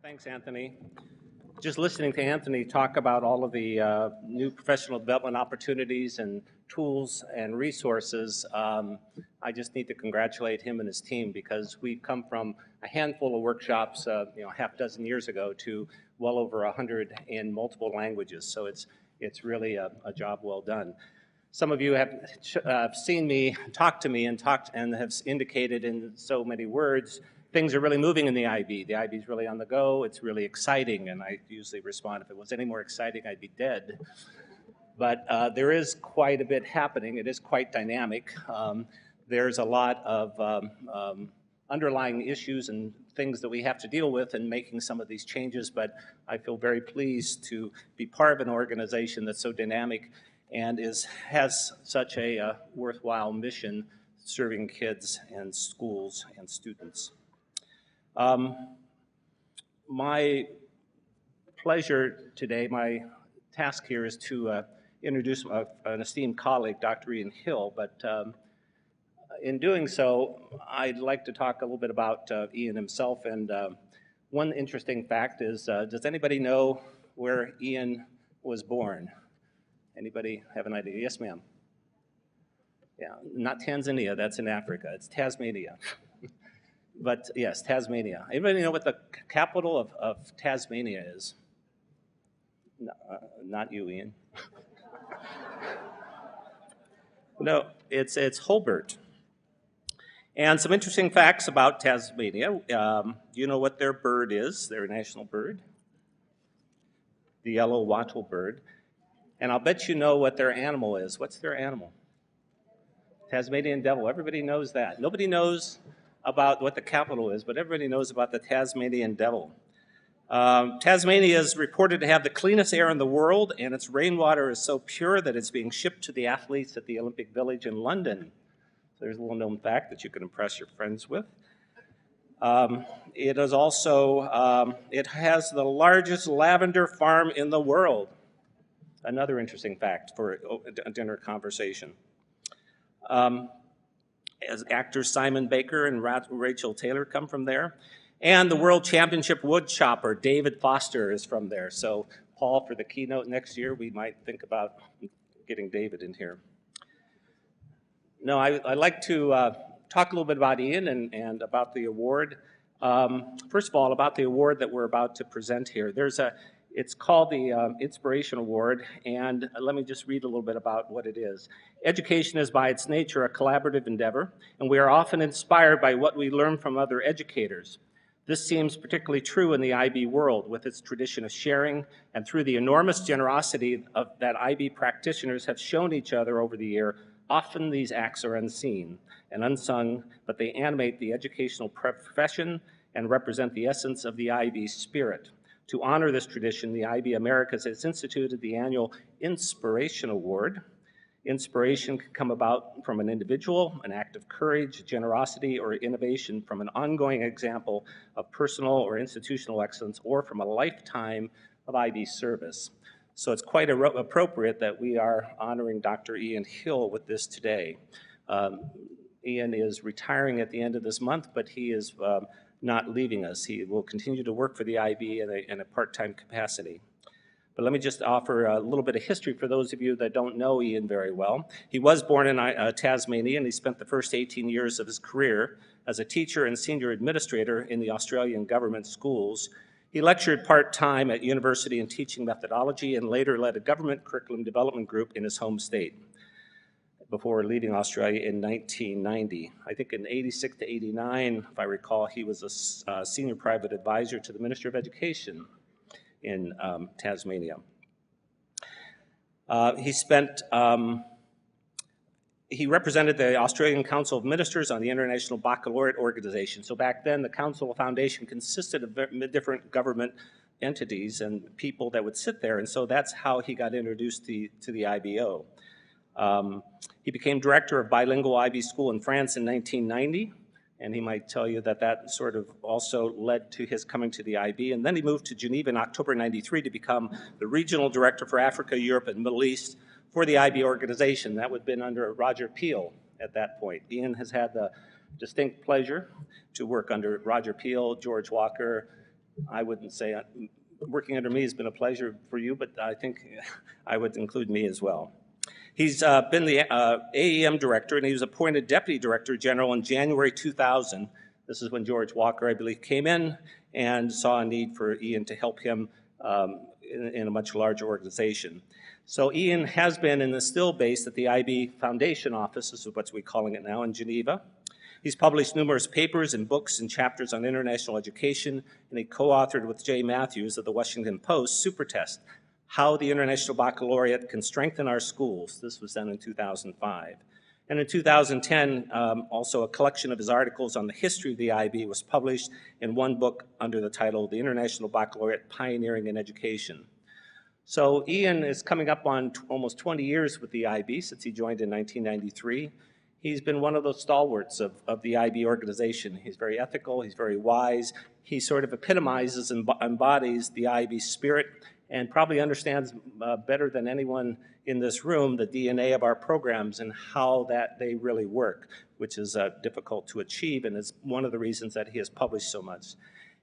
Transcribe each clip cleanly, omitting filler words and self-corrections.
Thanks, Anthony. Just listening to Anthony talk about all of the new professional development opportunities and tools and resources, I just need to congratulate him and his team because we've come from a handful of workshops, half a dozen years ago to well over 100 in multiple languages. So it's really a job well done. Some of you have seen me, talked to me, and have indicated in so many words things are really moving in the IB. The IB is really on the go. It's really exciting, and I usually respond, if it was any more exciting, I'd be dead. But there is quite a bit happening. It is quite dynamic. There's a lot of underlying issues and things that we have to deal with in making some of these changes, but I feel very pleased to be part of an organization that's so dynamic and has such a worthwhile mission serving kids and schools and students. My pleasure today, my task here is to introduce an esteemed colleague, Dr. Ian Hill, but in doing so, I'd like to talk a little bit about Ian himself, and one interesting fact is, does anybody know where Ian was born? Anybody have an idea? Yes, ma'am. Yeah, not Tanzania, that's in Africa, it's Tasmania. But yes, Tasmania. Anybody know what the capital of Tasmania is? No, not you, Ian. No, it's Hobart. And some interesting facts about Tasmania. You know what their bird is, their national bird? The yellow wattle bird. And I'll bet you know what their animal is. What's their animal? Tasmanian Devil. Everybody knows that. Nobody knows about what the capital is, but everybody knows about the Tasmanian Devil. Tasmania is reported to have the cleanest air in the world, and its rainwater is so pure that it's being shipped to the athletes at the Olympic Village in London. So there's a little known fact that you can impress your friends with. It is also, it has the largest lavender farm in the world. Another interesting fact for a dinner conversation. As actors Simon Baker and Rachel Taylor come from there. And the World Championship wood chopper, David Foster, is from there. So, Paul, for the keynote next year, we might think about getting David in here. No, I'd like to talk a little bit about Ian and about the award. First of all, about the award that we're about to present here. It's called the Inspiration Award, and let me just read a little bit about what it is. Education is by its nature a collaborative endeavor, and we are often inspired by what we learn from other educators. This seems particularly true in the IB world, with its tradition of sharing, and through the enormous generosity that IB practitioners have shown each other over the year. Often these acts are unseen and unsung, but they animate the educational profession and represent the essence of the IB spirit. To honor this tradition, the IB Americas has instituted the annual Inspiration Award. Inspiration can come about from an individual, an act of courage, generosity, or innovation from an ongoing example of personal or institutional excellence, or from a lifetime of IB service. So it's quite appropriate that we are honoring Dr. Ian Hill with this today. Ian is retiring at the end of this month, but he is not leaving us. He will continue to work for the IB in a part-time capacity. But let me just offer a little bit of history for those of you that don't know Ian very well. He was born in Tasmania, and he spent the first 18 years of his career as a teacher and senior administrator in the Australian government schools. He lectured part-time at university in teaching methodology and later led a government curriculum development group in his home state before leaving Australia in 1990. I think in 86 to 89, if I recall, he was a senior private advisor to the Minister of Education in Tasmania. He represented the Australian Council of Ministers on the International Baccalaureate organization. So back then, the Council Foundation consisted of different government entities and people that would sit there, and so that's how he got introduced to the IBO. He became director of bilingual IB school in France in 1990, and he might tell you that that sort of also led to his coming to the IB. And then he moved to Geneva in October 93 to become the regional director for Africa, Europe, and Middle East for the IB organization. That would have been under Roger Peel at that point. Ian has had the distinct pleasure to work under Roger Peel, George Walker, I wouldn't say working under me has been a pleasure for you, but I think I would include me as well. He's been the AEM director, and he was appointed deputy director general in January 2000. This is when George Walker, I believe, came in and saw a need for Ian to help him in a much larger organization. So Ian has been and is still based at the IB Foundation office, this is what we're calling it now, in Geneva. He's published numerous papers and books and chapters on international education, and he co-authored with Jay Matthews of the Washington Post Super Test, How the International Baccalaureate Can Strengthen Our Schools. This was done in 2005. And in 2010, also a collection of his articles on the history of the IB was published in one book under the title, The International Baccalaureate Pioneering in Education. So Ian is coming up on almost 20 years with the IB since he joined in 1993. He's been one of those stalwarts of the IB organization. He's very ethical, he's very wise. He sort of epitomizes and embodies the IB spirit and probably understands better than anyone in this room the DNA of our programs and how that they really work, which is difficult to achieve and is one of the reasons that he has published so much.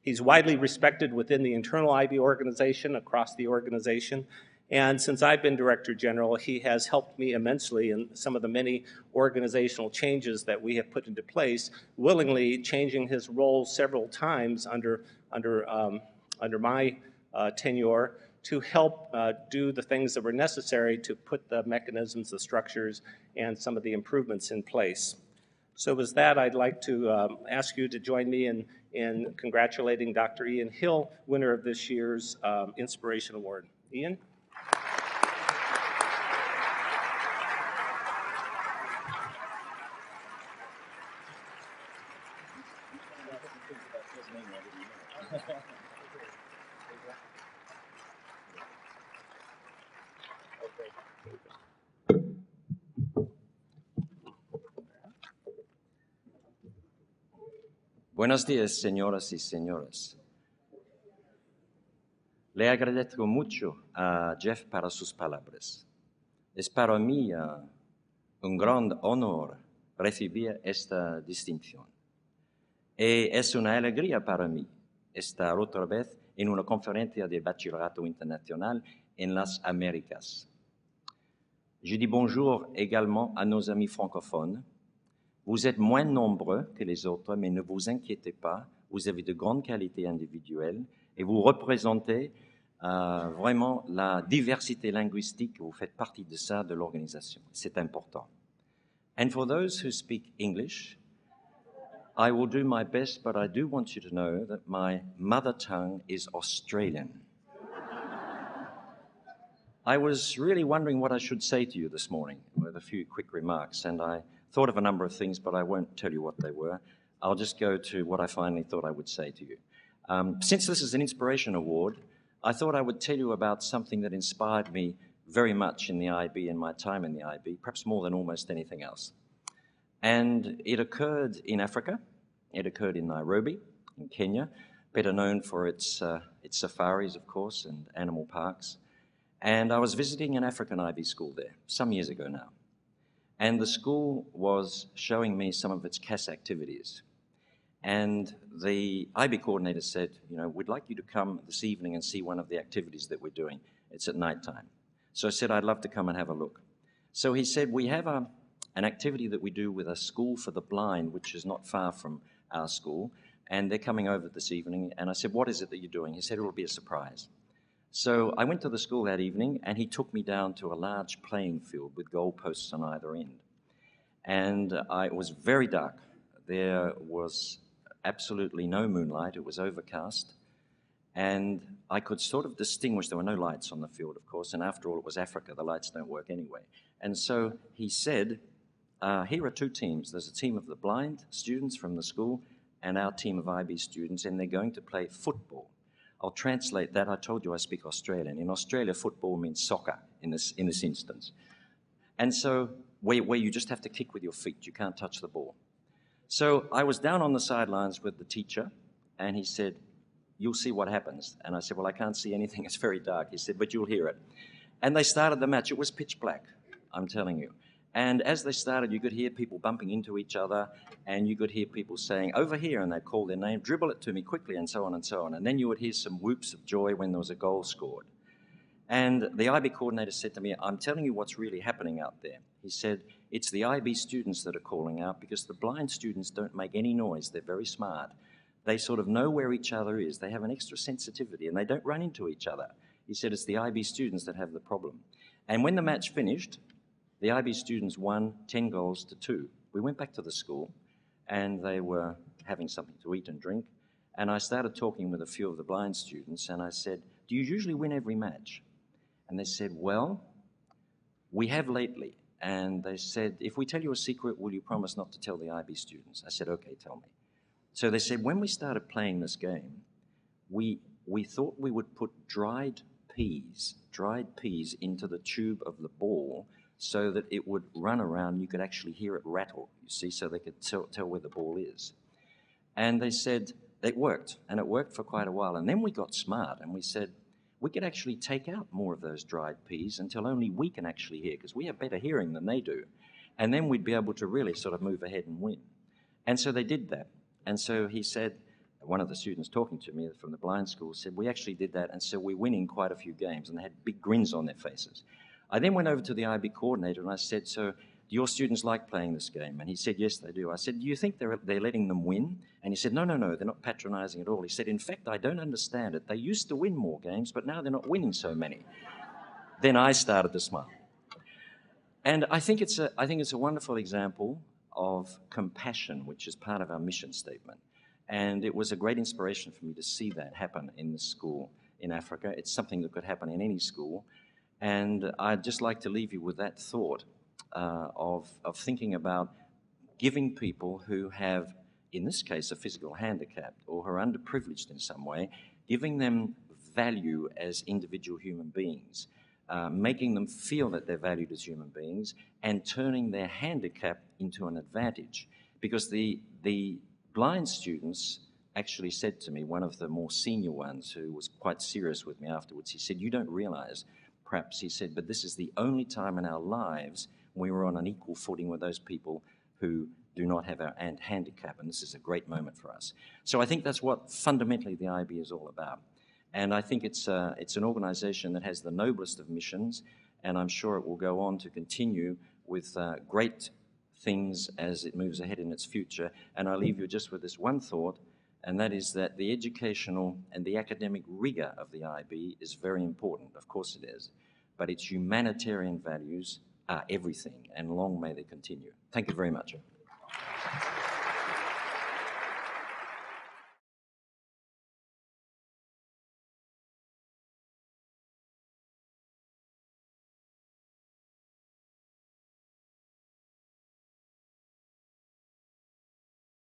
He's widely respected within the internal IB organization, across the organization, and since I've been Director General, he has helped me immensely in some of the many organizational changes that we have put into place, willingly changing his role several times under my tenure to help do the things that were necessary to put the mechanisms, the structures, and some of the improvements in place. So with that, I'd like to ask you to join me in congratulating Dr. Ian Hill, winner of this year's Inspiration Award. Ian? Buenos días, señoras y señores. Le agradezco mucho a Jeff para sus palabras. Es para mí un gran honor recibir esta distinción. Y es una alegría para mí estar otra vez en una conferencia de Bachillerato Internacional en las Américas. Je dis bonjour également à nos amis francophones. Vous êtes moins nombreux que les autres, mais ne vous inquiétez pas, vous avez de grandes qualités individuelles et vous représentez vraiment la diversité linguistique, vous faites partie de ça, de l'organisation. C'est important. And for those who speak English, I will do my best, but I do want you to know that my mother tongue is Australian. I was really wondering what I should say to you this morning with a few quick remarks, and I thought of a number of things, but I won't tell you what they were. I'll just go to what I finally thought I would say to you. Since this is an Inspiration Award, I thought I would tell you about something that inspired me very much in the IB and my time in the IB, perhaps more than almost anything else. And it occurred in Africa. It occurred in Nairobi, in Kenya, better known for its safaris, of course, and animal parks. And I was visiting an African IB school there some years ago now. And the school was showing me some of its CAS activities. And the IB coordinator said, you know, we'd like you to come this evening and see one of the activities that we're doing. It's at nighttime. So I said, I'd love to come and have a look. So he said, we have an activity that we do with a school for the blind, which is not far from our school, and they're coming over this evening. And I said, what is it that you're doing? He said, it will be a surprise. So I went to the school that evening, and he took me down to a large playing field with goalposts on either end. And it was very dark. There was absolutely no moonlight. It was overcast. And I could sort of distinguish, there were no lights on the field, of course, and after all, it was Africa. The lights don't work anyway. And so he said, here are two teams. There's a team of the blind students from the school and our team of IB students, and they're going to play football. I'll translate that. I told you I speak Australian. In Australia, football means soccer in this instance. And so where you just have to kick with your feet. You can't touch the ball. So I was down on the sidelines with the teacher, and he said, you'll see what happens. And I said, well, I can't see anything. It's very dark. He said, but you'll hear it. And they started the match. It was pitch black, I'm telling you. And as they started, you could hear people bumping into each other, and you could hear people saying, "Over here," and they'd call their name, "Dribble it to me quickly," and so on and so on. And then you would hear some whoops of joy when there was a goal scored. And the IB coordinator said to me, "I'm telling you what's really happening out there." He said, "It's the IB students that are calling out because the blind students don't make any noise. They're very smart. They sort of know where each other is. They have an extra sensitivity and they don't run into each other." He said, "It's the IB students that have the problem." And when the match finished, the IB students won 10 goals to 2. We went back to the school and they were having something to eat and drink. And I started talking with a few of the blind students and I said, "Do you usually win every match?" And they said, "Well, we have lately." And they said, "If we tell you a secret, will you promise not to tell the IB students?" I said, "Okay, tell me." So they said, when we started playing this game, we thought we would put dried peas into the tube of the ball so that it would run around. You could actually hear it rattle, you see, so they could tell where the ball is. And they said it worked, and it worked for quite a while. And then we got smart, and we said, we could actually take out more of those dried peas until only we can actually hear, because we have better hearing than they do. And then we'd be able to really sort of move ahead and win. And so they did that. And so he said, one of the students talking to me from the blind school said, "We actually did that, and so we're winning quite a few games," and they had big grins on their faces. I then went over to the IB coordinator and I said, "So do your students like playing this game?" And he said, "Yes, they do." I said, "Do you think they're letting them win?" And he said, No, they're not patronizing at all. He said, "In fact, I don't understand it. They used to win more games, but now they're not winning so many." Then I started to smile. And I think it's a wonderful example of compassion, which is part of our mission statement. And it was a great inspiration for me to see that happen in the school in Africa. It's something that could happen in any school. And I'd just like to leave you with that thought of thinking about giving people who have, in this case, a physical handicap or who are underprivileged in some way, giving them value as individual human beings, making them feel that they're valued as human beings, and turning their handicap into an advantage. Because the blind students actually said to me, one of the more senior ones who was quite serious with me afterwards, he said, "You don't realize, perhaps," he said, "but this is the only time in our lives we were on an equal footing with those people who do not have our handicap, and this is a great moment for us." So I think that's what fundamentally the IB is all about. And I think it's an organization that has the noblest of missions, and I'm sure it will go on to continue with great things as it moves ahead in its future. And I leave you just with this one thought, and that is that the educational and the academic rigor of the IB is very important. Of course it is. But its humanitarian values are everything, and long may they continue. Thank you very much.